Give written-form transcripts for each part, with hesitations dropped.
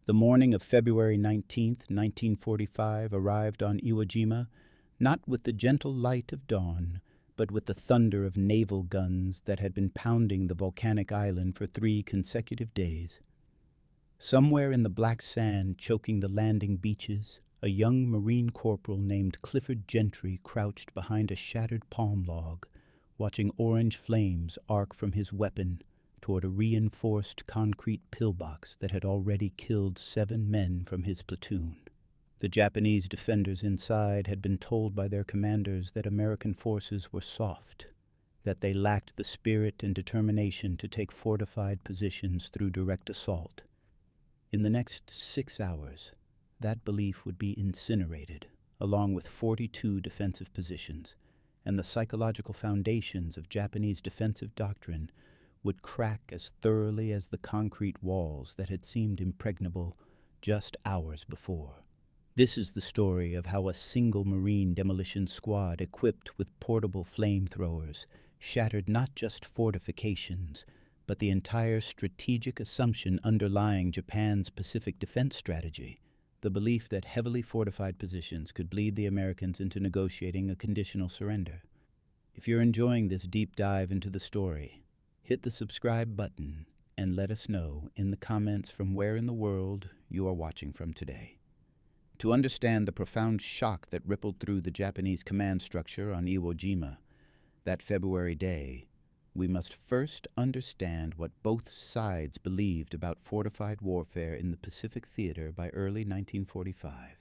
The morning of February 19th, 1945, arrived on Iwo Jima, not with the gentle light of dawn, but with the thunder of naval guns that had been pounding the volcanic island for 3 consecutive days. Somewhere in the black sand choking the landing beaches, a young Marine corporal named Clifford Gentry crouched behind a shattered palm log, watching orange flames arc from his weapon toward a reinforced concrete pillbox that had already killed 7 men from his platoon. The Japanese defenders inside had been told by their commanders that American forces were soft, that they lacked the spirit and determination to take fortified positions through direct assault. In the next 6 hours, that belief would be incinerated, along with 42 defensive positions, and the psychological foundations of Japanese defensive doctrine would crack as thoroughly as the concrete walls that had seemed impregnable just hours before. This is the story of how a single Marine demolition squad equipped with portable flamethrowers shattered not just fortifications, but the entire strategic assumption underlying Japan's Pacific defense strategy, the belief that heavily fortified positions could bleed the Americans into negotiating a conditional surrender. If you're enjoying this deep dive into the story, hit the subscribe button and let us know in the comments from where in the world you are watching from today. To understand the profound shock that rippled through the Japanese command structure on Iwo Jima that February day, we must first understand what both sides believed about fortified warfare in the Pacific theater by early 1945.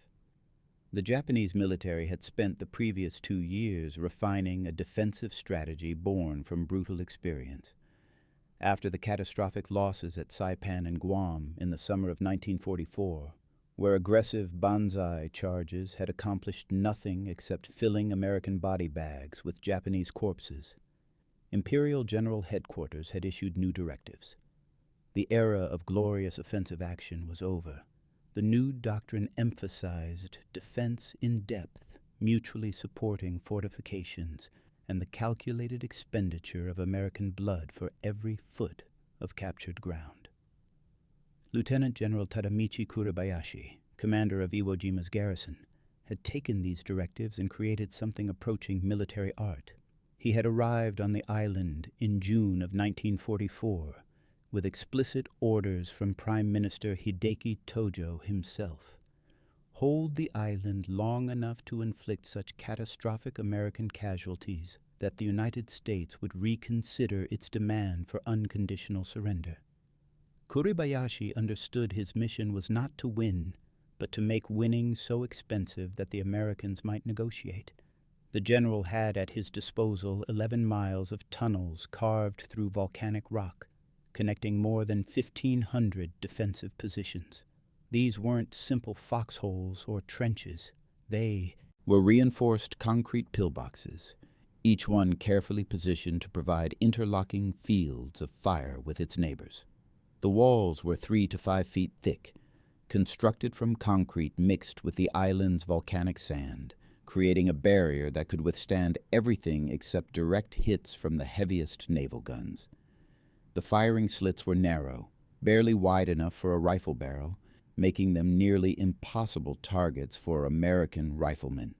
The Japanese military had spent the previous 2 years refining a defensive strategy born from brutal experience. After the catastrophic losses at Saipan and Guam in the summer of 1944, where aggressive banzai charges had accomplished nothing except filling American body bags with Japanese corpses, Imperial General Headquarters had issued new directives. The era of glorious offensive action was over. The new doctrine emphasized defense in depth, mutually supporting fortifications, and the calculated expenditure of American blood for every foot of captured ground. Lieutenant General Tadamichi Kuribayashi, commander of Iwo Jima's garrison, had taken these directives and created something approaching military art. He had arrived on the island in June of 1944 with explicit orders from Prime Minister Hideki Tojo himself. Hold the island long enough to inflict such catastrophic American casualties that the United States would reconsider its demand for unconditional surrender. Kuribayashi understood his mission was not to win, but to make winning so expensive that the Americans might negotiate. The general had at his disposal 11 miles of tunnels carved through volcanic rock, connecting more than 1,500 defensive positions. These weren't simple foxholes or trenches. They were reinforced concrete pillboxes, each one carefully positioned to provide interlocking fields of fire with its neighbors. The walls were 3 to 5 feet thick, constructed from concrete mixed with the island's volcanic sand, creating a barrier that could withstand everything except direct hits from the heaviest naval guns. The firing slits were narrow, barely wide enough for a rifle barrel, making them nearly impossible targets for American riflemen.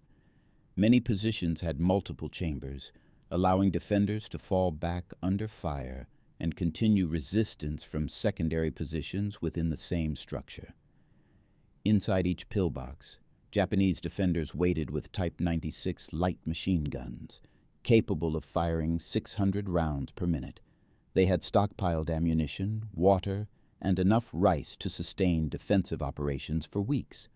Many positions had multiple chambers, allowing defenders to fall back under fire and continue resistance from secondary positions within the same structure. Inside each pillbox, Japanese defenders waited with Type 96 light machine guns, capable of firing 600 rounds per minute. They had stockpiled ammunition, water, and enough rice to sustain defensive operations for weeks.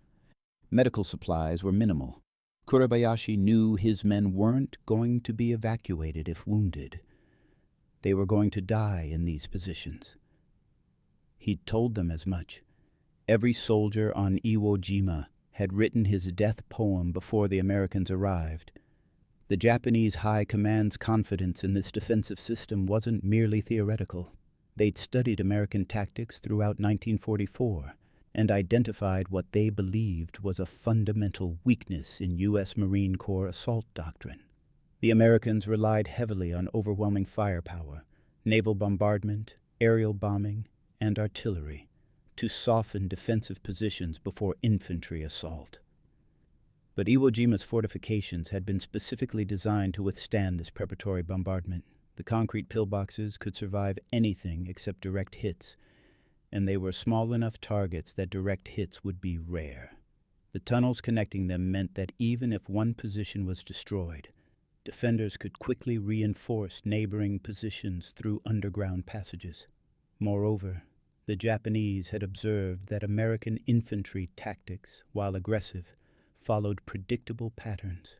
Medical supplies were minimal. Kuribayashi knew his men weren't going to be evacuated if wounded. They were going to die in these positions. He'd told them as much. Every soldier on Iwo Jima had written his death poem before the Americans arrived. The Japanese High Command's confidence in this defensive system wasn't merely theoretical. They'd studied American tactics throughout 1944 and identified what they believed was a fundamental weakness in U.S. Marine Corps assault doctrine. The Americans relied heavily on overwhelming firepower, naval bombardment, aerial bombing, and artillery to soften defensive positions before infantry assault. But Iwo Jima's fortifications had been specifically designed to withstand this preparatory bombardment. The concrete pillboxes could survive anything except direct hits, and they were small enough targets that direct hits would be rare. The tunnels connecting them meant that even if one position was destroyed, defenders could quickly reinforce neighboring positions through underground passages. Moreover, the Japanese had observed that American infantry tactics, while aggressive, followed predictable patterns.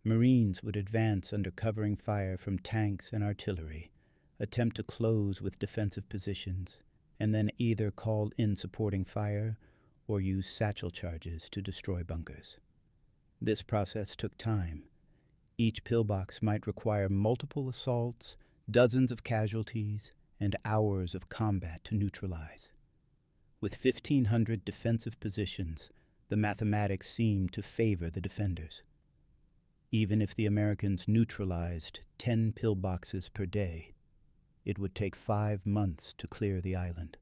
Marines would advance under covering fire from tanks and artillery, attempt to close with defensive positions, and then either call in supporting fire or use satchel charges to destroy bunkers. This process took time. Each pillbox might require multiple assaults, dozens of casualties, and hours of combat to neutralize. With 1,500 defensive positions, the mathematics seemed to favor the defenders. Even if the Americans neutralized 10 pillboxes per day, it would take 5 months to clear the island.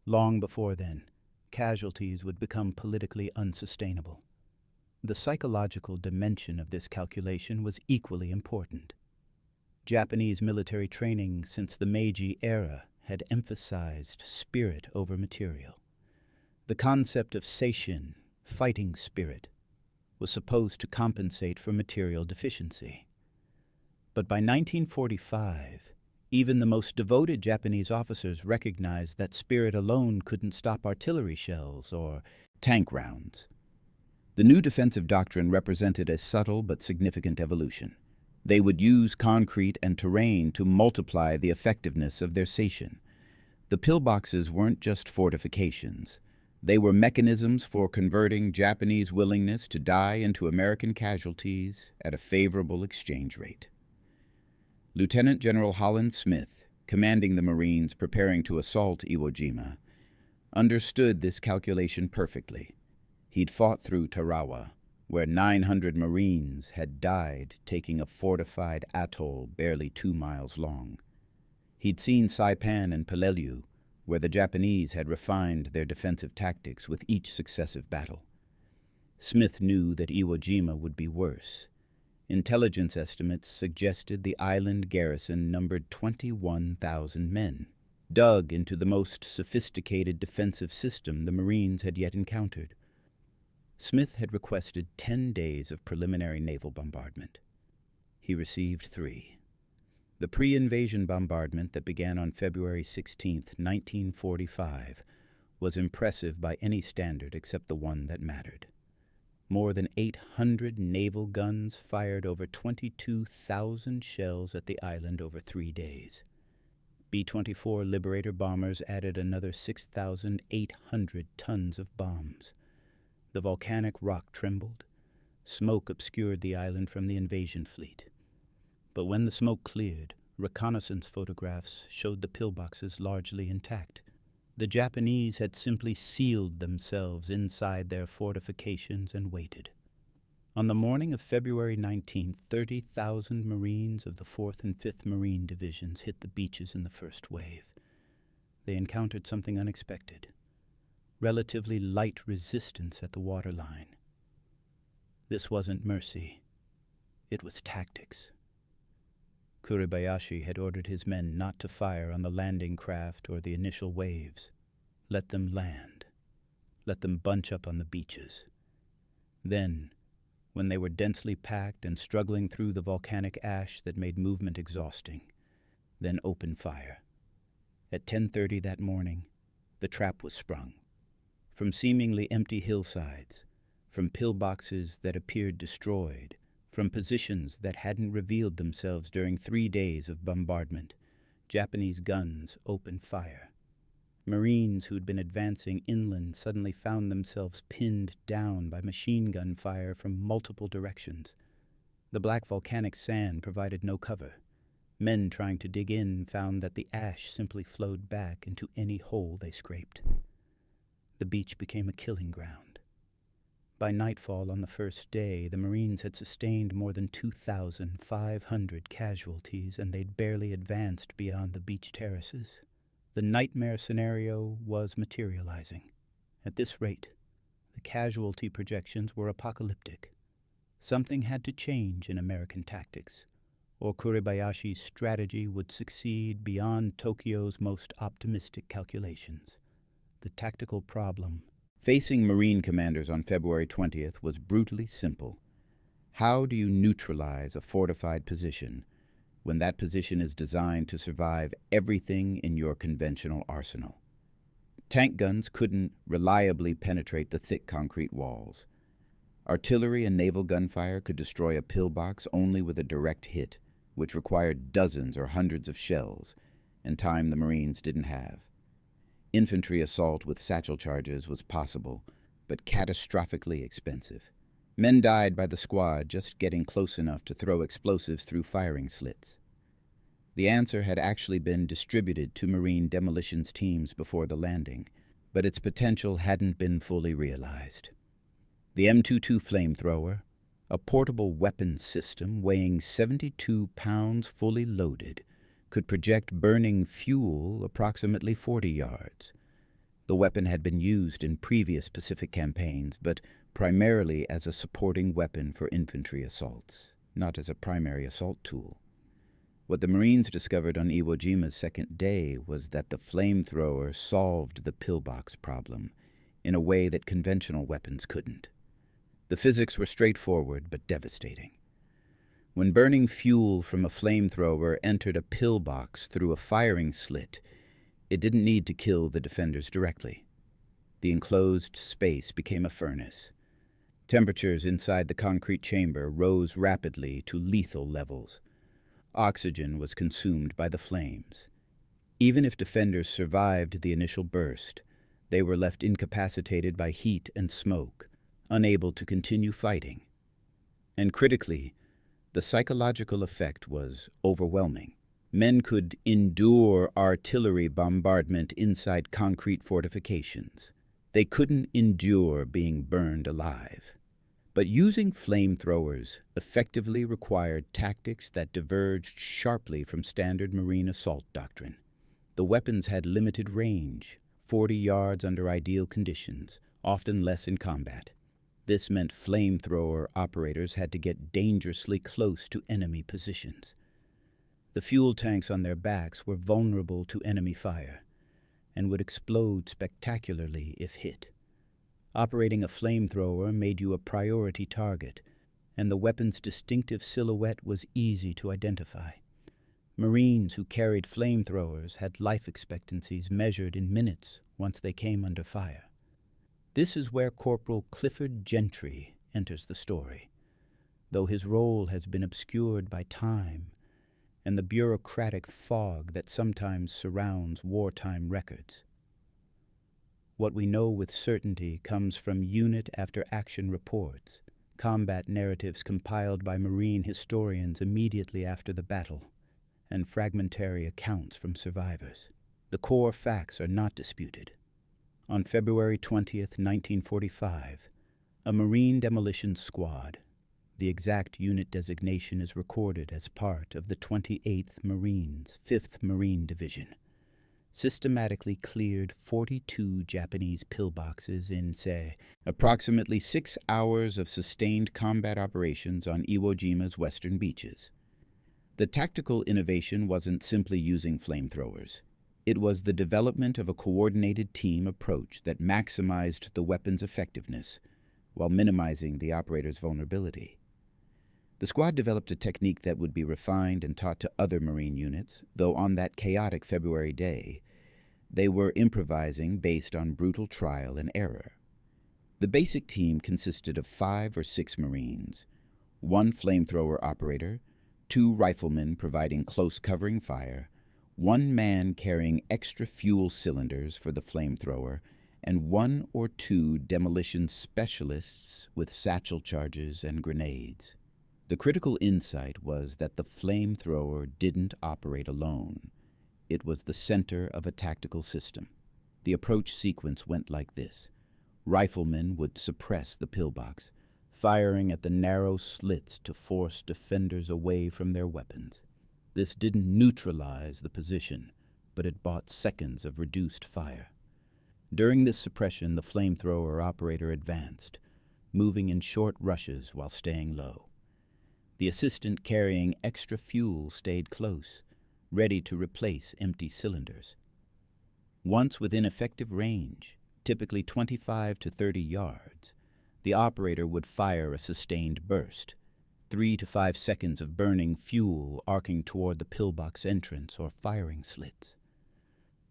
Long before then, casualties would become politically unsustainable. The psychological dimension of this calculation was equally important. Japanese military training since the Meiji era had emphasized spirit over material. The concept of seishin, fighting spirit, was supposed to compensate for material deficiency. But by 1945, even the most devoted Japanese officers recognized that spirit alone couldn't stop artillery shells or tank rounds. The new defensive doctrine represented a subtle but significant evolution. They would use concrete and terrain to multiply the effectiveness of their seishin. The pillboxes weren't just fortifications. They were mechanisms for converting Japanese willingness to die into American casualties at a favorable exchange rate. Lieutenant General Holland Smith, commanding the Marines preparing to assault Iwo Jima, understood this calculation perfectly. He'd fought through Tarawa, where 900 Marines had died taking a fortified atoll barely 2 miles long. He'd seen Saipan and Peleliu, where the Japanese had refined their defensive tactics with each successive battle. Smith knew that Iwo Jima would be worse. Intelligence estimates suggested the island garrison numbered 21,000 men, dug into the most sophisticated defensive system the Marines had yet encountered. Smith had requested 10 days of preliminary naval bombardment. He received 3. The pre-invasion bombardment that began on February 16, 1945, was impressive by any standard except the one that mattered. More than 800 naval guns fired over 22,000 shells at the island over 3 days. B-24 Liberator bombers added another 6,800 tons of bombs. The volcanic rock trembled. Smoke obscured the island from the invasion fleet. But when the smoke cleared, reconnaissance photographs showed the pillboxes largely intact. The Japanese had simply sealed themselves inside their fortifications and waited. On the morning of February 19th, 30,000 Marines of the 4th and 5th Marine Divisions hit the beaches in the first wave. They encountered something unexpected: relatively light resistance at the waterline. This wasn't mercy. It was tactics. Kuribayashi had ordered his men not to fire on the landing craft or the initial waves. Let them land. Let them bunch up on the beaches. Then, when they were densely packed and struggling through the volcanic ash that made movement exhausting, then open fire. At 10:30 that morning, the trap was sprung. From seemingly empty hillsides, from pillboxes that appeared destroyed, from positions that hadn't revealed themselves during 3 days of bombardment, Japanese guns opened fire. Marines who'd been advancing inland suddenly found themselves pinned down by machine gun fire from multiple directions. The black volcanic sand provided no cover. Men trying to dig in found that the ash simply flowed back into any hole they scraped. The beach became a killing ground. By nightfall on the first day, the Marines had sustained more than 2,500 casualties, and they'd barely advanced beyond the beach terraces. The nightmare scenario was materializing. At this rate, the casualty projections were apocalyptic. Something had to change in American tactics, or Kuribayashi's strategy would succeed beyond Tokyo's most optimistic calculations. The tactical problem facing Marine commanders on February 20th was brutally simple. How do you neutralize a fortified position when that position is designed to survive everything in your conventional arsenal? Tank guns couldn't reliably penetrate the thick concrete walls. Artillery and naval gunfire could destroy a pillbox only with a direct hit, which required dozens or hundreds of shells, and time the Marines didn't have. Infantry assault with satchel charges was possible, but catastrophically expensive. Men died by the squad just getting close enough to throw explosives through firing slits. The answer had actually been distributed to Marine demolitions teams before the landing, but its potential hadn't been fully realized. The M22 Flamethrower, a portable weapons system weighing 72 pounds fully loaded, could project burning fuel approximately 40 yards. The weapon had been used in previous Pacific campaigns, but primarily as a supporting weapon for infantry assaults, not as a primary assault tool. What the Marines discovered on Iwo Jima's second day was that the Flamethrower solved the pillbox problem in a way that conventional weapons couldn't. The physics were straightforward but devastating. When burning fuel from a flamethrower entered a pillbox through a firing slit, it didn't need to kill the defenders directly. The enclosed space became a furnace. Temperatures inside the concrete chamber rose rapidly to lethal levels. Oxygen was consumed by the flames. Even if defenders survived the initial burst, they were left incapacitated by heat and smoke, unable to continue fighting. And critically, the psychological effect was overwhelming. Men could endure artillery bombardment inside concrete fortifications. They couldn't endure being burned alive. But using flamethrowers effectively required tactics that diverged sharply from standard Marine assault doctrine. The weapons had limited range, 40 yards under ideal conditions, often less in combat. This meant flamethrower operators had to get dangerously close to enemy positions. The fuel tanks on their backs were vulnerable to enemy fire and would explode spectacularly if hit. Operating a flamethrower made you a priority target, and the weapon's distinctive silhouette was easy to identify. Marines who carried flamethrowers had life expectancies measured in minutes once they came under fire. This is where Corporal Clifford Gentry enters the story, though his role has been obscured by time and the bureaucratic fog that sometimes surrounds wartime records. What we know with certainty comes from unit after action reports, combat narratives compiled by Marine historians immediately after the battle, and fragmentary accounts from survivors. The core facts are not disputed. On February 20th, 1945, a Marine demolition squad, the exact unit designation is recorded as part of the 28th Marines, 5th Marine Division, systematically cleared 42 Japanese pillboxes in, say, approximately 6 hours of sustained combat operations on Iwo Jima's western beaches. The tactical innovation wasn't simply using flamethrowers. It was the development of a coordinated team approach that maximized the weapon's effectiveness while minimizing the operator's vulnerability. The squad developed a technique that would be refined and taught to other Marine units, though on that chaotic February day, they were improvising based on brutal trial and error. The basic team consisted of 5 or 6 Marines, 1 flamethrower operator, 2 riflemen providing close covering fire, 1 man carrying extra fuel cylinders for the flamethrower, and 1 or 2 demolition specialists with satchel charges and grenades. The critical insight was that the flamethrower didn't operate alone. It was the center of a tactical system. The approach sequence went like this. Riflemen would suppress the pillbox, firing at the narrow slits to force defenders away from their weapons. This didn't neutralize the position, but it bought seconds of reduced fire. During this suppression, the flamethrower operator advanced, moving in short rushes while staying low. The assistant carrying extra fuel stayed close, ready to replace empty cylinders. Once within effective range, typically 25 to 30 yards, the operator would fire a sustained burst, 3 to 5 seconds of burning fuel arcing toward the pillbox entrance or firing slits.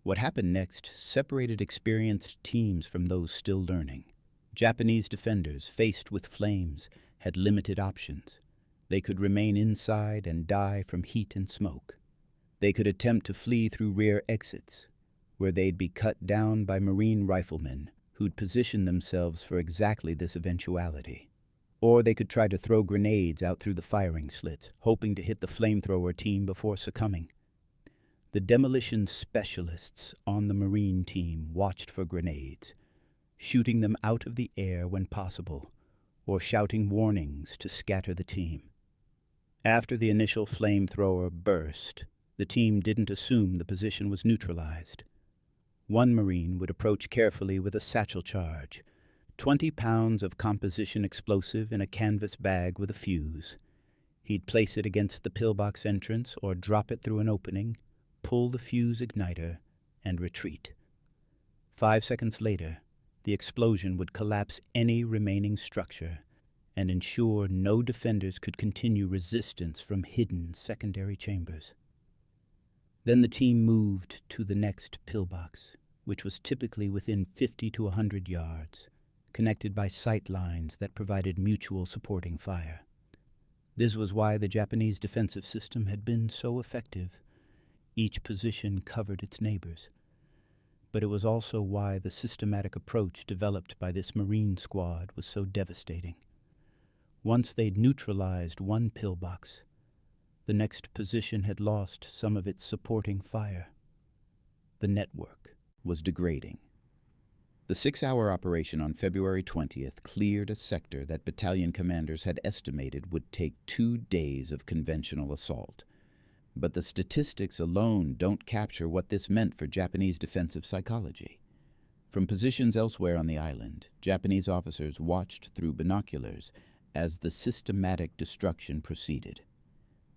What happened next separated experienced teams from those still learning. Japanese defenders, faced with flames, had limited options. They could remain inside and die from heat and smoke. They could attempt to flee through rear exits, where they'd be cut down by Marine riflemen who'd positioned themselves for exactly this eventuality. Or they could try to throw grenades out through the firing slits, hoping to hit the flamethrower team before succumbing. The demolition specialists on the Marine team watched for grenades, shooting them out of the air when possible, or shouting warnings to scatter the team. After the initial flamethrower burst, the team didn't assume the position was neutralized. One Marine would approach carefully with a satchel charge, 20 pounds of composition explosive in a canvas bag with a fuse. He'd place it against the pillbox entrance or drop it through an opening, pull the fuse igniter, and retreat. 5 seconds later, the explosion would collapse any remaining structure and ensure no defenders could continue resistance from hidden secondary chambers. Then the team moved to the next pillbox, which was typically within 50 to 100 yards, connected by sight lines that provided mutual supporting fire. This was why the Japanese defensive system had been so effective. Each position covered its neighbors. But it was also why the systematic approach developed by this Marine squad was so devastating. Once they'd neutralized one pillbox, the next position had lost some of its supporting fire. The network was degrading. The 6-hour operation on February 20th cleared a sector that battalion commanders had estimated would take 2 days of conventional assault. But the statistics alone don't capture what this meant for Japanese defensive psychology. From positions elsewhere on the island, Japanese officers watched through binoculars as the systematic destruction proceeded.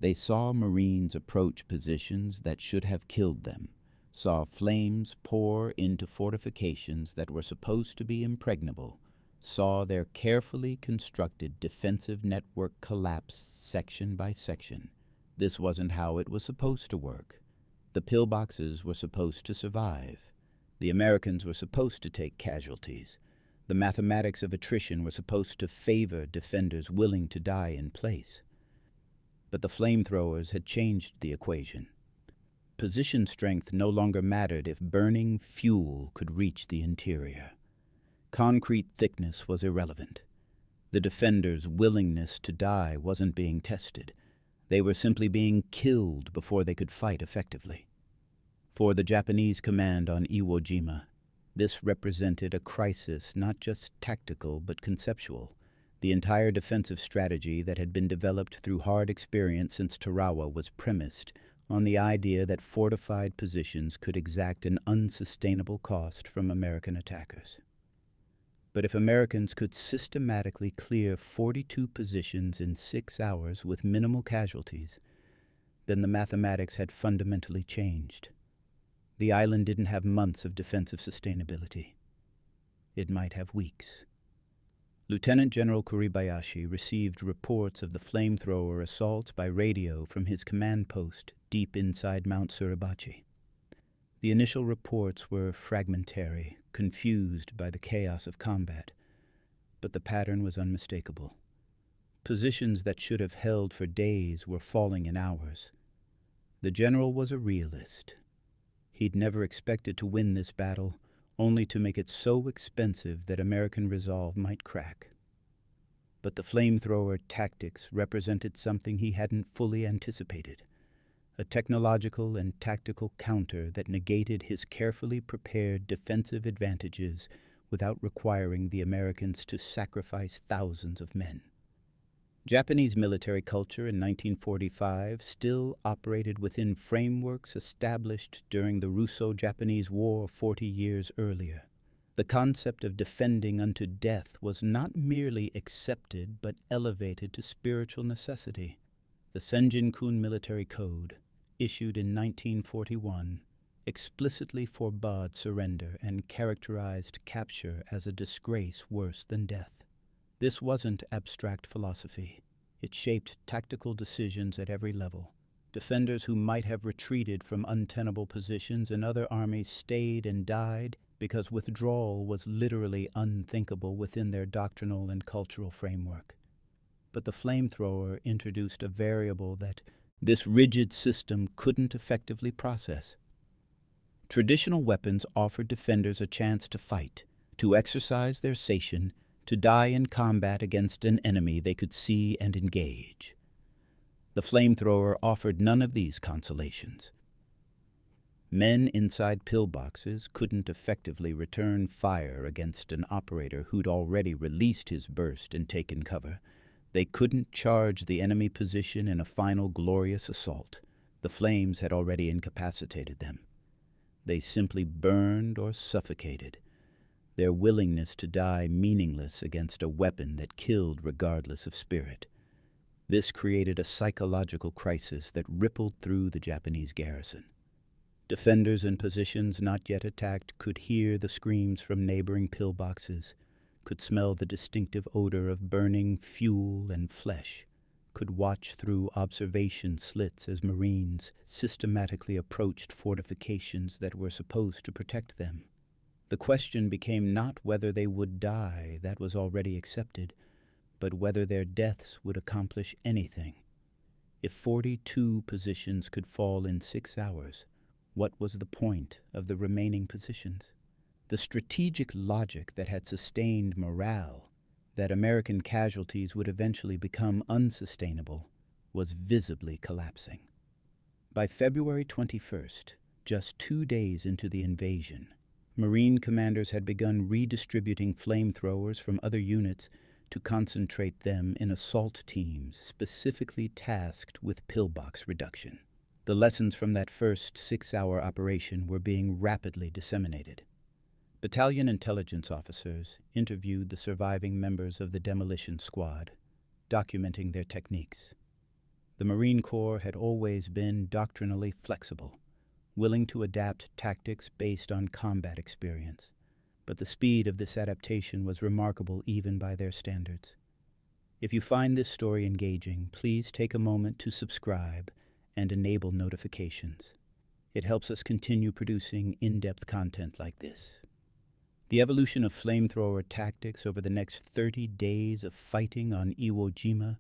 They saw Marines approach positions that should have killed them, saw flames pour into fortifications that were supposed to be impregnable, saw their carefully constructed defensive network collapse section by section. This wasn't how it was supposed to work. The pillboxes were supposed to survive. The Americans were supposed to take casualties. The mathematics of attrition were supposed to favor defenders willing to die in place. But the flamethrowers had changed the equation. Position strength no longer mattered if burning fuel could reach the interior. Concrete thickness was irrelevant. The defenders' willingness to die wasn't being tested. They were simply being killed before they could fight effectively. For the Japanese command on Iwo Jima, this represented a crisis not just tactical but conceptual. The entire defensive strategy that had been developed through hard experience since Tarawa was premised on the idea that fortified positions could exact an unsustainable cost from American attackers. But if Americans could systematically clear 42 positions in 6 hours with minimal casualties, then the mathematics had fundamentally changed. The island didn't have months of defensive sustainability. It might have weeks. Lieutenant General Kuribayashi received reports of the flamethrower assaults by radio from his command post deep inside Mount Suribachi. The initial reports were fragmentary, confused by the chaos of combat, but the pattern was unmistakable. Positions that should have held for days were falling in hours. The general was a realist. He'd never expected to win this battle, only to make it so expensive that American resolve might crack. But the flamethrower tactics represented something he hadn't fully anticipated, a technological and tactical counter that negated his carefully prepared defensive advantages without requiring the Americans to sacrifice thousands of men. Japanese military culture in 1945 still operated within frameworks established during the Russo-Japanese War 40 years earlier. The concept of defending unto death was not merely accepted but elevated to spiritual necessity. The Senjin-kun military code, issued in 1941, explicitly forbade surrender and characterized capture as a disgrace worse than death. This wasn't abstract philosophy. It shaped tactical decisions at every level. Defenders who might have retreated from untenable positions in other armies stayed and died because withdrawal was literally unthinkable within their doctrinal and cultural framework. But the flamethrower introduced a variable that this rigid system couldn't effectively process. Traditional weapons offered defenders a chance to fight, to exercise their sation, to die in combat against an enemy they could see and engage. The flamethrower offered none of these consolations. Men inside pillboxes couldn't effectively return fire against an operator who'd already released his burst and taken cover. They couldn't charge the enemy position in a final glorious assault. The flames had already incapacitated them. They simply burned or suffocated, their willingness to die meaningless against a weapon that killed regardless of spirit. This created a psychological crisis that rippled through the Japanese garrison. Defenders in positions not yet attacked could hear the screams from neighboring pillboxes, could smell the distinctive odor of burning fuel and flesh, could watch through observation slits as Marines systematically approached fortifications that were supposed to protect them. The question became not whether they would die, that was already accepted, but whether their deaths would accomplish anything. If 42 positions could fall in 6 hours, what was the point of the remaining positions? The strategic logic that had sustained morale, that American casualties would eventually become unsustainable, was visibly collapsing. By February 21st, just 2 days into the invasion, Marine commanders had begun redistributing flamethrowers from other units to concentrate them in assault teams specifically tasked with pillbox reduction. The lessons from that first 6-hour operation were being rapidly disseminated. Battalion intelligence officers interviewed the surviving members of the demolition squad, documenting their techniques. The Marine Corps had always been doctrinally flexible, willing to adapt tactics based on combat experience, but the speed of this adaptation was remarkable even by their standards. If you find this story engaging, please take a moment to subscribe and enable notifications. It helps us continue producing in-depth content like this. The evolution of flamethrower tactics over the next 30 days of fighting on Iwo Jima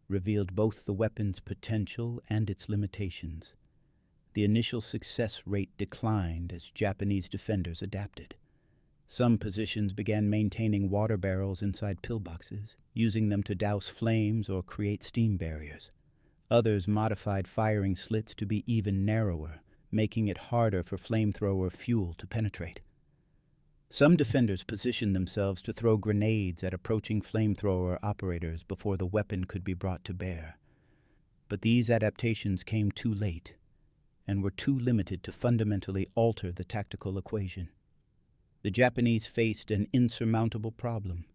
revealed both the weapon's potential and its limitations. The initial success rate declined as Japanese defenders adapted. Some positions began maintaining water barrels inside pillboxes, using them to douse flames or create steam barriers. Others modified firing slits to be even narrower, making it harder for flamethrower fuel to penetrate. Some defenders positioned themselves to throw grenades at approaching flamethrower operators before the weapon could be brought to bear. But these adaptations came too late and were too limited to fundamentally alter the tactical equation. The Japanese faced an insurmountable problem.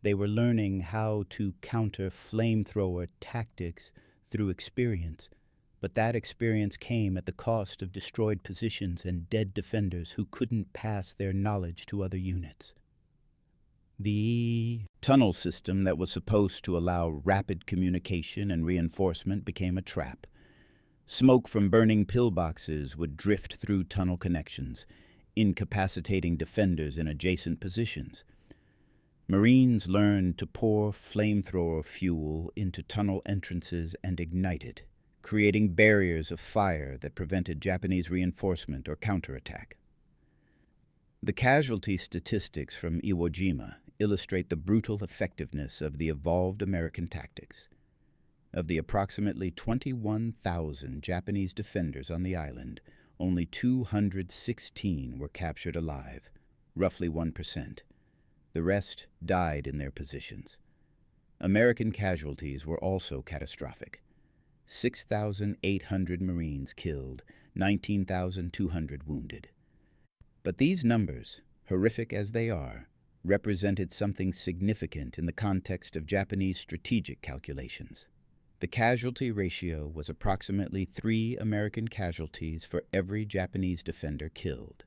They were learning how to counter flamethrower tactics through experience, but that experience came at the cost of destroyed positions and dead defenders who couldn't pass their knowledge to other units. The tunnel system that was supposed to allow rapid communication and reinforcement became a trap. Smoke from burning pillboxes would drift through tunnel connections, incapacitating defenders in adjacent positions. Marines learned to pour flamethrower fuel into tunnel entrances and ignite it, creating barriers of fire that prevented Japanese reinforcement or counterattack. The casualty statistics from Iwo Jima illustrate the brutal effectiveness of the evolved American tactics. Of the approximately 21,000 Japanese defenders on the island, only 216 were captured alive, roughly 1%. The rest died in their positions. American casualties were also catastrophic. 6,800 Marines killed, 19,200 wounded. But these numbers, horrific as they are, represented something significant in the context of Japanese strategic calculations. The casualty ratio was approximately 3 American casualties for every Japanese defender killed.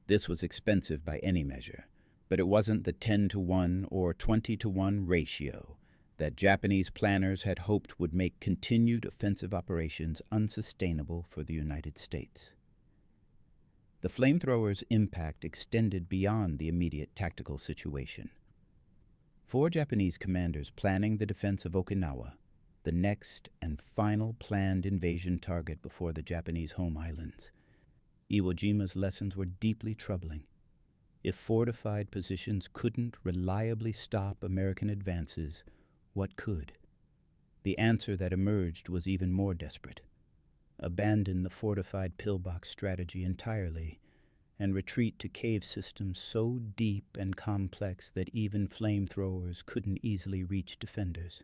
This was expensive by any measure, but it wasn't the 10-to-1 or 20-to-1 ratio that Japanese planners had hoped would make continued offensive operations unsustainable for the United States. The flamethrowers' impact extended beyond the immediate tactical situation. 4 Japanese commanders planning the defense of Okinawa, the next and final planned invasion target before the Japanese home islands. Iwo Jima's lessons were deeply troubling. If fortified positions couldn't reliably stop American advances, what could? The answer that emerged was even more desperate. Abandon the fortified pillbox strategy entirely and retreat to cave systems so deep and complex that even flamethrowers couldn't easily reach defenders.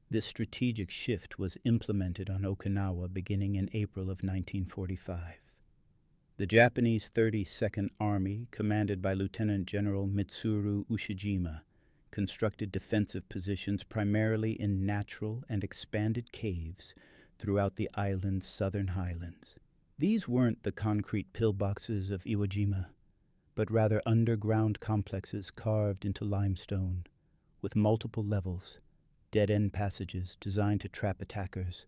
This strategic shift was implemented on Okinawa beginning in April of 1945. The Japanese 32nd Army, commanded by Lieutenant General Mitsuru Ushijima, constructed defensive positions primarily in natural and expanded caves throughout the island's southern highlands. These weren't the concrete pillboxes of Iwo Jima, but rather underground complexes carved into limestone, with multiple levels, dead-end passages designed to trap attackers,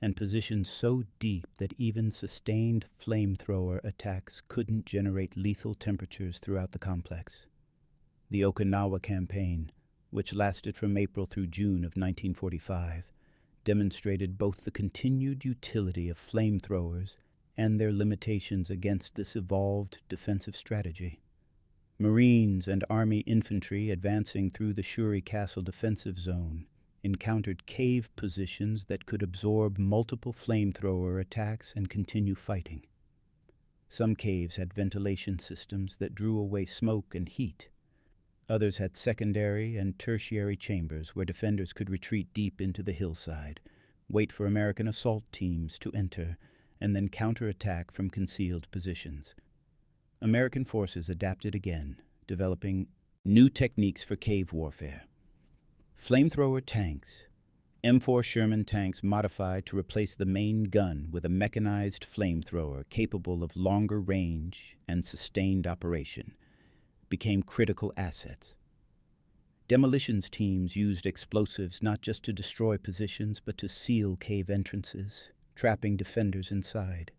and positions so deep that even sustained flamethrower attacks couldn't generate lethal temperatures throughout the complex. The Okinawa Campaign, which lasted from April through June of 1945, demonstrated both the continued utility of flamethrowers and their limitations against this evolved defensive strategy. Marines and Army infantry advancing through the Shuri Castle defensive zone encountered cave positions that could absorb multiple flamethrower attacks and continue fighting. Some caves had ventilation systems that drew away smoke and heat. Others had secondary and tertiary chambers where defenders could retreat deep into the hillside, wait for American assault teams to enter, and then counterattack from concealed positions. American forces adapted again, developing new techniques for cave warfare. Flamethrower tanks, M4 Sherman tanks modified to replace the main gun with a mechanized flamethrower capable of longer range and sustained operation, became critical assets. Demolitions teams used explosives not just to destroy positions but to seal cave entrances, trapping defenders inside.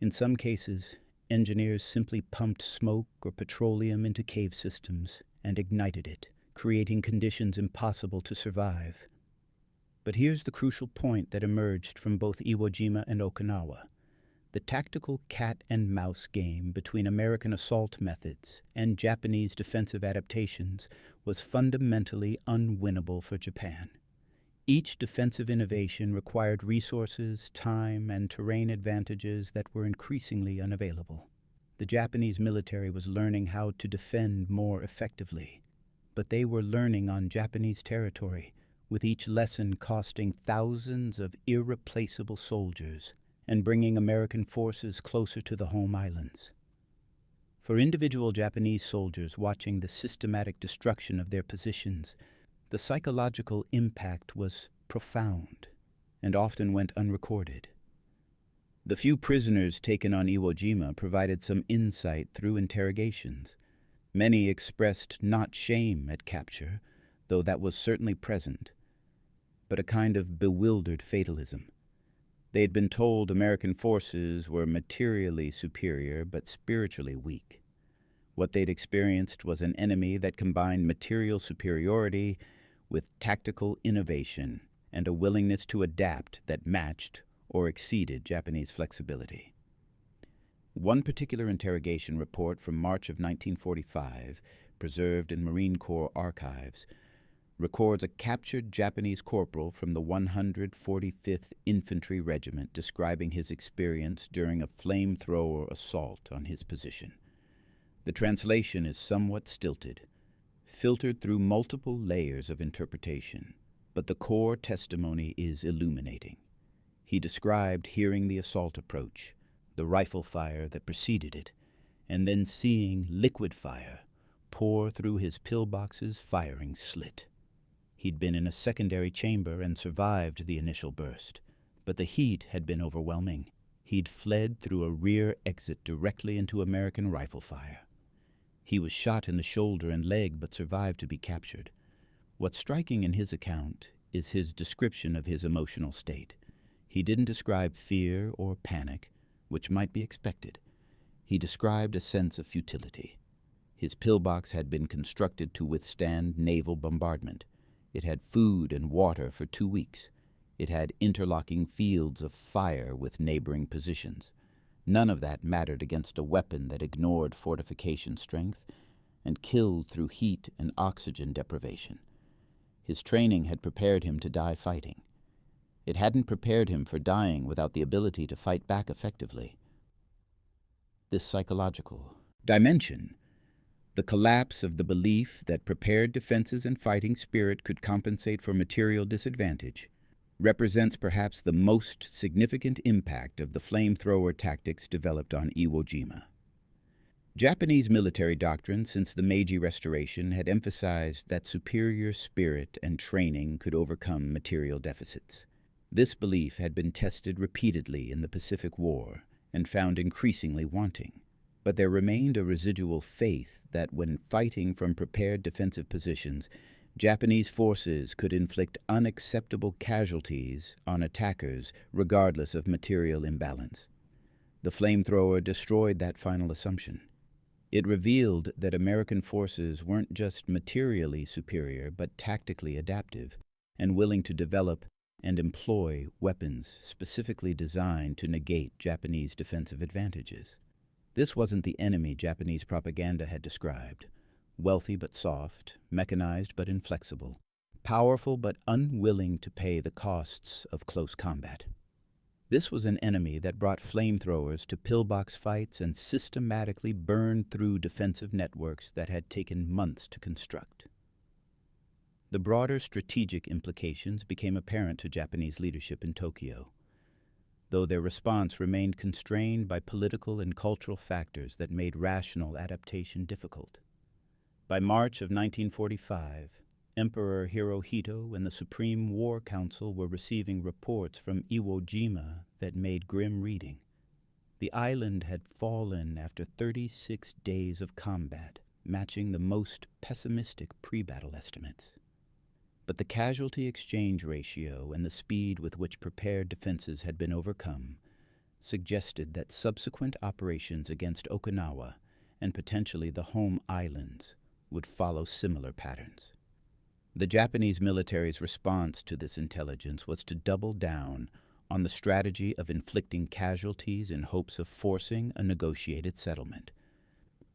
In some cases, engineers simply pumped smoke or petroleum into cave systems and ignited it, creating conditions impossible to survive. But here's the crucial point that emerged from both Iwo Jima and Okinawa. The tactical cat-and-mouse game between American assault methods and Japanese defensive adaptations was fundamentally unwinnable for Japan. Each defensive innovation required resources, time, and terrain advantages that were increasingly unavailable. The Japanese military was learning how to defend more effectively, but they were learning on Japanese territory, with each lesson costing thousands of irreplaceable soldiers and bringing American forces closer to the home islands. For individual Japanese soldiers watching the systematic destruction of their positions, the psychological impact was profound and often went unrecorded. The few prisoners taken on Iwo Jima provided some insight through interrogations. Many expressed not shame at capture, though that was certainly present, but a kind of bewildered fatalism. They had been told American forces were materially superior but spiritually weak. What they'd experienced was an enemy that combined material superiority with tactical innovation and a willingness to adapt that matched or exceeded Japanese flexibility. One particular interrogation report from March of 1945, preserved in Marine Corps archives, records a captured Japanese corporal from the 145th Infantry Regiment describing his experience during a flamethrower assault on his position. The translation is somewhat stilted, filtered through multiple layers of interpretation. but the core testimony is illuminating. He described hearing the assault approach, the rifle fire that preceded it, and then seeing liquid fire pour through his pillboxes' firing slit. He'd been in a secondary chamber and survived the initial burst, but the heat had been overwhelming. He'd fled through a rear exit directly into American rifle fire. He was shot in the shoulder and leg but survived to be captured. What's striking in his account is his description of his emotional state. He didn't describe fear or panic, which might be expected. He described a sense of futility. His pillbox had been constructed to withstand naval bombardment. It had food and water for 2 weeks. It had interlocking fields of fire with neighboring positions. None of that mattered against a weapon that ignored fortification strength and killed through heat and oxygen deprivation. His training had prepared him to die fighting. It hadn't prepared him for dying without the ability to fight back effectively. This psychological dimension, the collapse of the belief that prepared defenses and fighting spirit could compensate for material disadvantage, represents perhaps the most significant impact of the flamethrower tactics developed on Iwo Jima. Japanese military doctrine since the Meiji Restoration had emphasized that superior spirit and training could overcome material deficits. This belief had been tested repeatedly in the Pacific War and found increasingly wanting. But there remained a residual faith that when fighting from prepared defensive positions, Japanese forces could inflict unacceptable casualties on attackers regardless of material imbalance. The flamethrower destroyed that final assumption. It revealed that American forces weren't just materially superior, but tactically adaptive and willing to develop and employ weapons specifically designed to negate Japanese defensive advantages. This wasn't the enemy Japanese propaganda had described. Wealthy but soft, mechanized but inflexible, powerful but unwilling to pay the costs of close combat. This was an enemy that brought flamethrowers to pillbox fights and systematically burned through defensive networks that had taken months to construct. The broader strategic implications became apparent to Japanese leadership in Tokyo, though their response remained constrained by political and cultural factors that made rational adaptation difficult. By March of 1945, Emperor Hirohito and the Supreme War Council were receiving reports from Iwo Jima that made grim reading. The island had fallen after 36 days of combat, matching the most pessimistic pre-battle estimates. But the casualty exchange ratio and the speed with which prepared defenses had been overcome suggested that subsequent operations against Okinawa and potentially the home islands would follow similar patterns. The Japanese military's response to this intelligence was to double down on the strategy of inflicting casualties in hopes of forcing a negotiated settlement.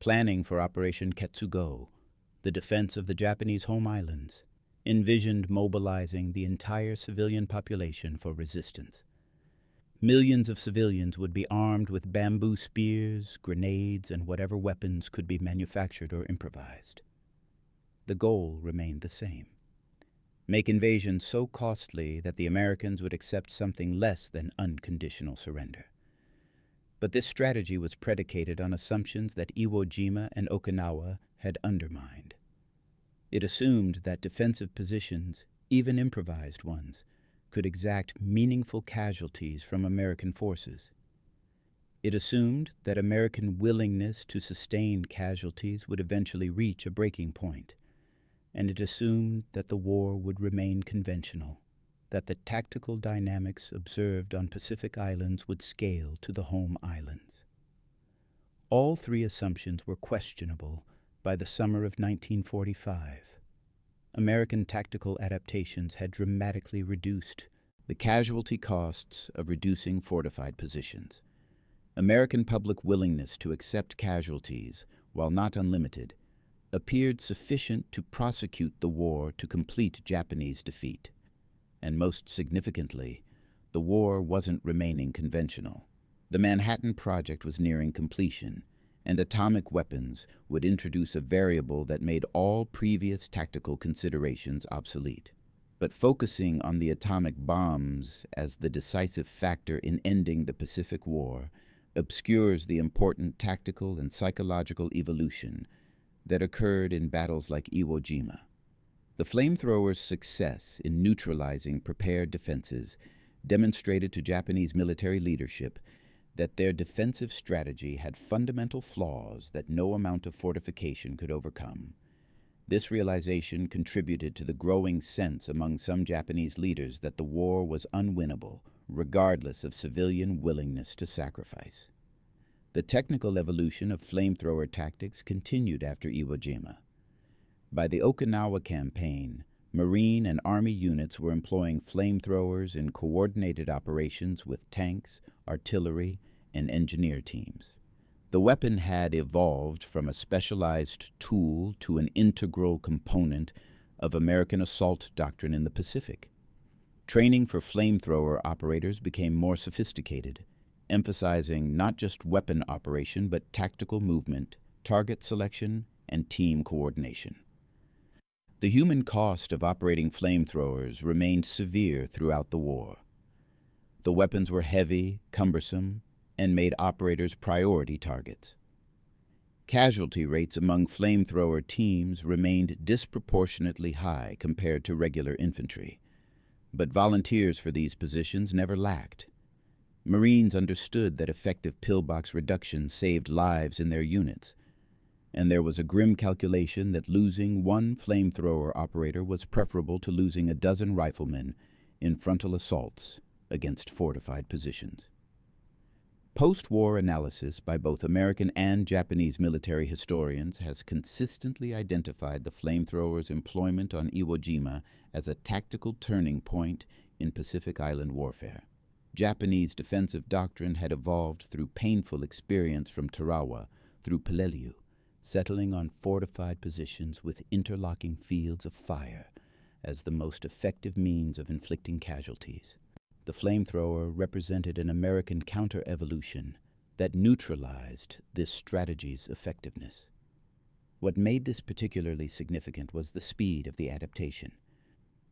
Planning for Operation Ketsugo, the defense of the Japanese home islands, envisioned mobilizing the entire civilian population for resistance. Millions of civilians would be armed with bamboo spears, grenades, and whatever weapons could be manufactured or improvised. The goal remained the same: make invasion so costly that the Americans would accept something less than unconditional surrender. But this strategy was predicated on assumptions that Iwo Jima and Okinawa had undermined. It assumed that defensive positions, even improvised ones, could exact meaningful casualties from American forces. It assumed that American willingness to sustain casualties would eventually reach a breaking point, and it assumed that the war would remain conventional, that the tactical dynamics observed on Pacific islands would scale to the home islands. All three assumptions were questionable by the summer of 1945. American tactical adaptations had dramatically reduced the casualty costs of reducing fortified positions. American public willingness to accept casualties, while not unlimited, appeared sufficient to prosecute the war to complete Japanese defeat. And most significantly, the war wasn't remaining conventional. The Manhattan Project was nearing completion, and atomic weapons would introduce a variable that made all previous tactical considerations obsolete. but focusing on the atomic bombs as the decisive factor in ending the Pacific War obscures the important tactical and psychological evolution that occurred in battles like Iwo Jima. The flamethrowers' success in neutralizing prepared defenses demonstrated to Japanese military leadership that their defensive strategy had fundamental flaws that no amount of fortification could overcome. This realization contributed to the growing sense among some Japanese leaders that the war was unwinnable, regardless of civilian willingness to sacrifice. The technical evolution of flamethrower tactics continued after Iwo Jima. By the Okinawa campaign, Marine and Army units were employing flamethrowers in coordinated operations with tanks, artillery, and engineer teams. The weapon had evolved from a specialized tool to an integral component of American assault doctrine in the Pacific. Training for flamethrower operators became more sophisticated, emphasizing not just weapon operation but tactical movement, target selection, and team coordination. The human cost of operating flamethrowers remained severe throughout the war. The weapons were heavy, cumbersome, and made operators priority targets. Casualty rates among flamethrower teams remained disproportionately high compared to regular infantry, but volunteers for these positions never lacked. Marines understood that effective pillbox reduction saved lives in their units, and there was a grim calculation that losing one flamethrower operator was preferable to losing a dozen riflemen in frontal assaults against fortified positions. Post-war analysis by both American and Japanese military historians has consistently identified the flamethrowers' employment on Iwo Jima as a tactical turning point in Pacific Island warfare. Japanese defensive doctrine had evolved through painful experience from Tarawa through Peleliu, settling on fortified positions with interlocking fields of fire as the most effective means of inflicting casualties. The flamethrower represented an American counter-evolution that neutralized this strategy's effectiveness. What made this particularly significant was the speed of the adaptation.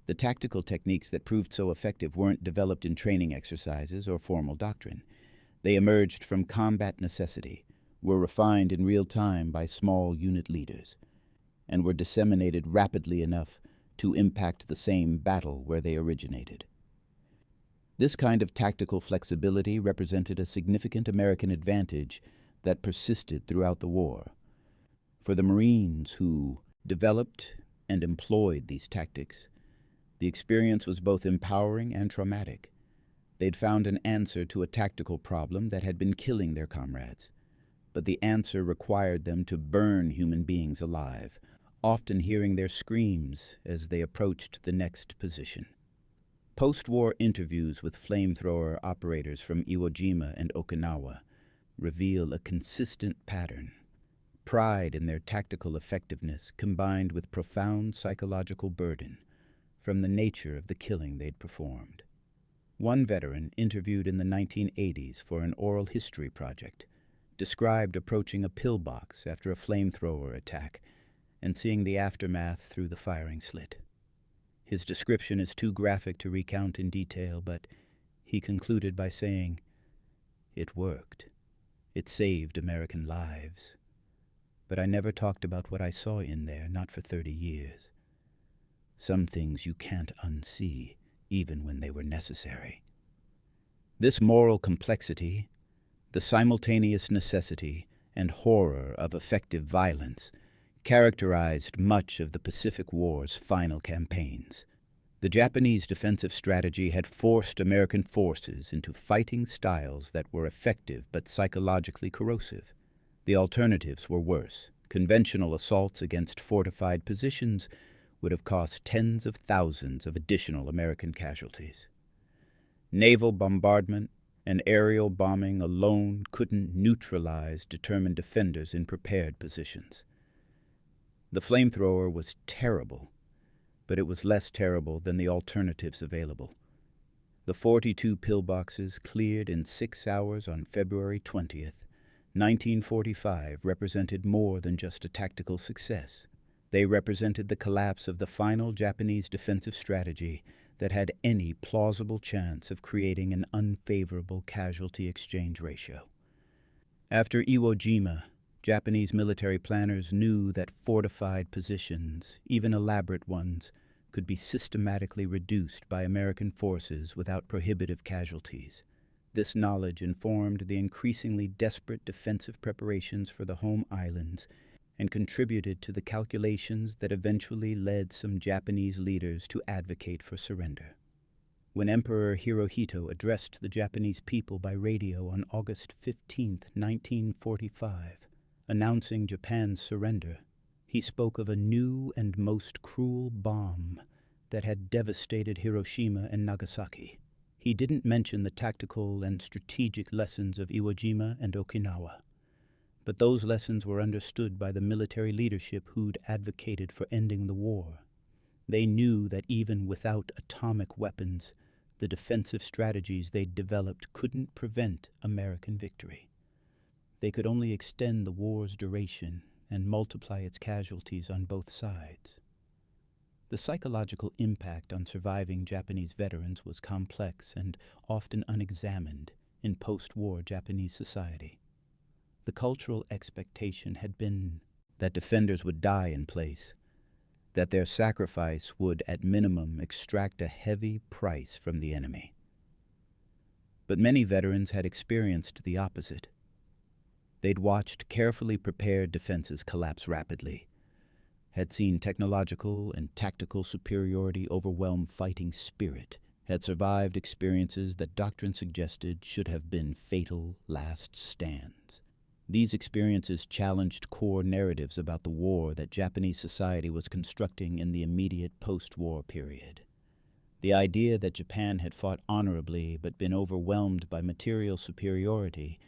The tactical techniques that proved so effective weren't developed in training exercises or formal doctrine. They emerged from combat necessity, were refined in real time by small unit leaders, and were disseminated rapidly enough to impact the same battle where they originated. This kind of tactical flexibility represented a significant American advantage that persisted throughout the war. For the Marines who developed and employed these tactics, the experience was both empowering and traumatic. They'd found an answer to a tactical problem that had been killing their comrades, but the answer required them to burn human beings alive, often hearing their screams as they approached the next position. Post-war interviews with flamethrower operators from Iwo Jima and Okinawa reveal a consistent pattern. Pride in their tactical effectiveness combined with profound psychological burden from the nature of the killing they'd performed. One veteran, interviewed in the 1980s for an oral history project, described approaching a pillbox after a flamethrower attack and seeing the aftermath through the firing slit. His description is too graphic to recount in detail, but he concluded by saying, "It worked. It saved American lives. But I never talked about what I saw in there, not for 30 years. Some things you can't unsee, even when they were necessary." This moral complexity, the simultaneous necessity and horror of effective violence, characterized much of the Pacific War's final campaigns. The Japanese defensive strategy had forced American forces into fighting styles that were effective but psychologically corrosive. The alternatives were worse. Conventional assaults against fortified positions would have cost tens of thousands of additional American casualties. Naval bombardment and aerial bombing alone couldn't neutralize determined defenders in prepared positions. The flamethrower was terrible, but it was less terrible than the alternatives available. The 42 pillboxes cleared in 6 hours on February 20th, 1945 represented more than just a tactical success. They represented the collapse of the final Japanese defensive strategy that had any plausible chance of creating an unfavorable casualty exchange ratio. After Iwo Jima, Japanese military planners knew that fortified positions, even elaborate ones, could be systematically reduced by American forces without prohibitive casualties. This knowledge informed the increasingly desperate defensive preparations for the home islands and contributed to the calculations that eventually led some Japanese leaders to advocate for surrender. When Emperor Hirohito addressed the Japanese people by radio on August 15, 1945, announcing Japan's surrender, he spoke of a new and most cruel bomb that had devastated Hiroshima and Nagasaki. He didn't mention the tactical and strategic lessons of Iwo Jima and Okinawa, but those lessons were understood by the military leadership who'd advocated for ending the war. They knew that even without atomic weapons, the defensive strategies they'd developed couldn't prevent American victory. They could only extend the war's duration and multiply its casualties on both sides. The psychological impact on surviving Japanese veterans was complex and often unexamined in post-war Japanese society. The cultural expectation had been that defenders would die in place, that their sacrifice would, at minimum, extract a heavy price from the enemy. But many veterans had experienced the opposite. They'd watched carefully prepared defenses collapse rapidly, had seen technological and tactical superiority overwhelm fighting spirit, had survived experiences that doctrine suggested should have been fatal last stands. These experiences challenged core narratives about the war that Japanese society was constructing in the immediate post-war period. The idea that Japan had fought honorably but been overwhelmed by material superiority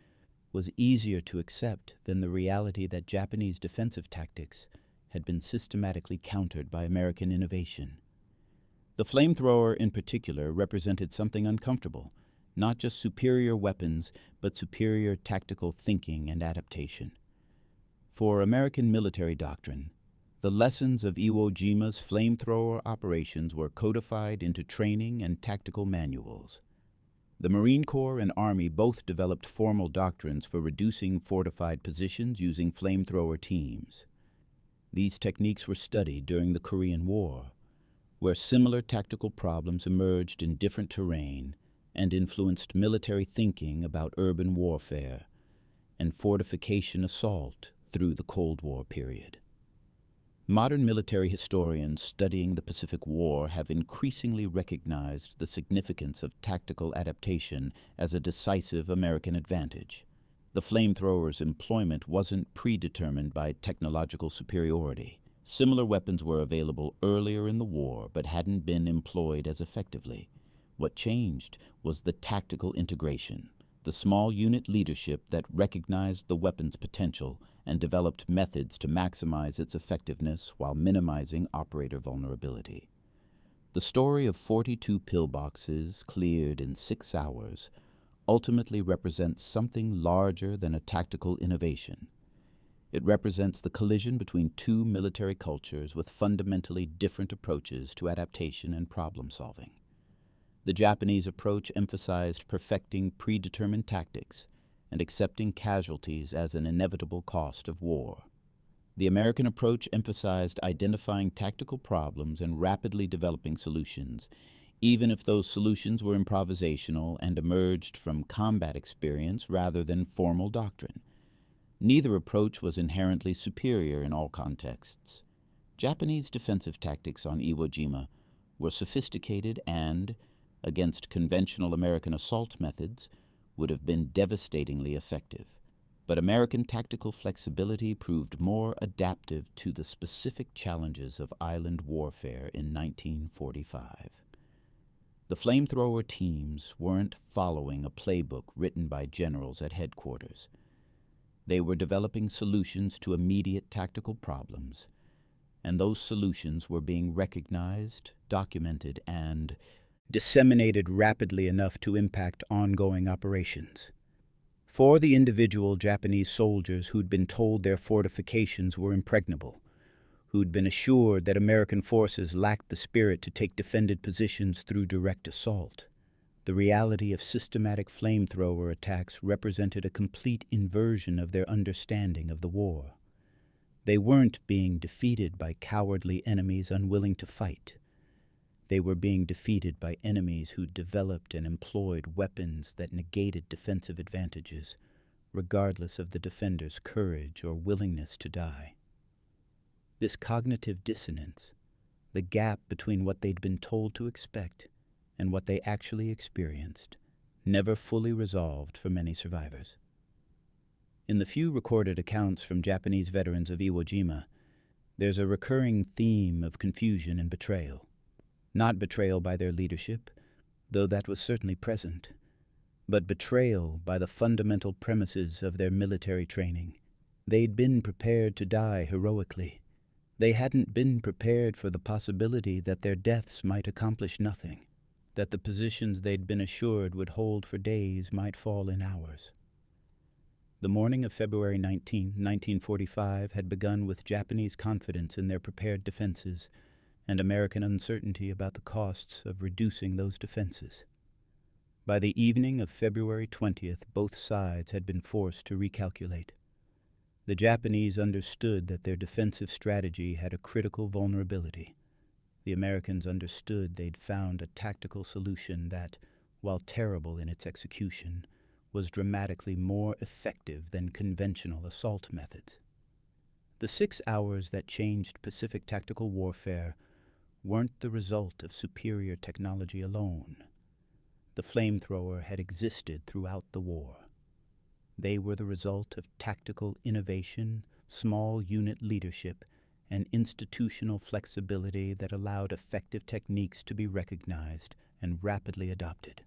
was easier to accept than the reality that Japanese defensive tactics had been systematically countered by American innovation. The flamethrower in particular represented something uncomfortable, not just superior weapons, but superior tactical thinking and adaptation. For American military doctrine, the lessons of Iwo Jima's flamethrower operations were codified into training and tactical manuals. The Marine Corps and Army both developed formal doctrines for reducing fortified positions using flamethrower teams. These techniques were studied during the Korean War, where similar tactical problems emerged in different terrain and influenced military thinking about urban warfare and fortification assault through the Cold War period. Modern military historians studying the Pacific War have increasingly recognized the significance of tactical adaptation as a decisive American advantage. The flamethrower's employment wasn't predetermined by technological superiority. Similar weapons were available earlier in the war but hadn't been employed as effectively. What changed was the tactical integration, the small unit leadership that recognized the weapon's potential and developed methods to maximize its effectiveness while minimizing operator vulnerability. The story of 42 pillboxes cleared in 6 hours ultimately represents something larger than a tactical innovation. It represents the collision between two military cultures with fundamentally different approaches to adaptation and problem-solving. The Japanese approach emphasized perfecting predetermined tactics and accepting casualties as an inevitable cost of war. The American approach emphasized identifying tactical problems and rapidly developing solutions, even if those solutions were improvisational and emerged from combat experience rather than formal doctrine. Neither approach was inherently superior in all contexts. Japanese defensive tactics on Iwo Jima were sophisticated and, against conventional American assault methods, would have been devastatingly effective. But American tactical flexibility proved more adaptive to the specific challenges of island warfare in 1945. The flamethrower teams weren't following a playbook written by generals at headquarters. They were developing solutions to immediate tactical problems, and those solutions were being recognized, documented, and disseminated rapidly enough to impact ongoing operations. For the individual Japanese soldiers who'd been told their fortifications were impregnable, who'd been assured that American forces lacked the spirit to take defended positions through direct assault. The reality of systematic flamethrower attacks represented a complete inversion of their understanding of the war. They weren't being defeated by cowardly enemies unwilling to fight. They were being defeated by enemies who developed and employed weapons that negated defensive advantages, regardless of the defender's courage or willingness to die. This cognitive dissonance, the gap between what they'd been told to expect and what they actually experienced, never fully resolved for many survivors. In the few recorded accounts from Japanese veterans of Iwo Jima, there's a recurring theme of confusion and betrayal. Not betrayal by their leadership, though that was certainly present, but betrayal by the fundamental premises of their military training. They'd been prepared to die heroically. They hadn't been prepared for the possibility that their deaths might accomplish nothing, that the positions they'd been assured would hold for days might fall in hours. The morning of February 19, 1945, had begun with Japanese confidence in their prepared defenses and American uncertainty about the costs of reducing those defenses. By the evening of February 20th, both sides had been forced to recalculate. The Japanese understood that their defensive strategy had a critical vulnerability. The Americans understood they'd found a tactical solution that, while terrible in its execution, was dramatically more effective than conventional assault methods. The 6 hours that changed Pacific tactical warfare weren't the result of superior technology alone. The flamethrower had existed throughout the war. They were the result of tactical innovation, small unit leadership, and institutional flexibility that allowed effective techniques to be recognized and rapidly adopted.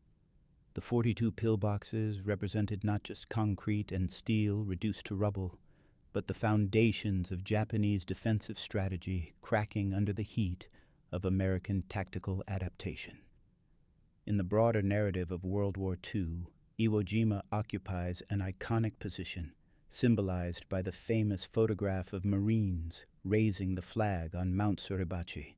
The 42 pillboxes represented not just concrete and steel reduced to rubble, but the foundations of Japanese defensive strategy cracking under the heat of American tactical adaptation. In the broader narrative of World War II, Iwo Jima occupies an iconic position, symbolized by the famous photograph of Marines raising the flag on Mount Suribachi.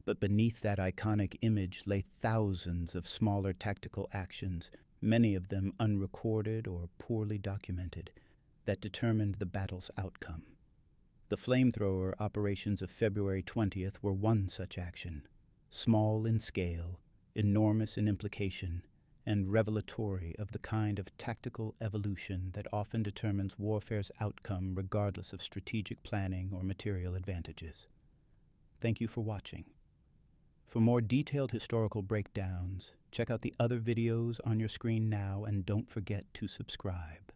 But beneath that iconic image lay thousands of smaller tactical actions, many of them unrecorded or poorly documented, that determined the battle's outcome. The flamethrower operations of February 20th were one such action, small in scale, enormous in implication, and revelatory of the kind of tactical evolution that often determines warfare's outcome regardless of strategic planning or material advantages. Thank you for watching. For more detailed historical breakdowns, check out the other videos on your screen now, and don't forget to subscribe.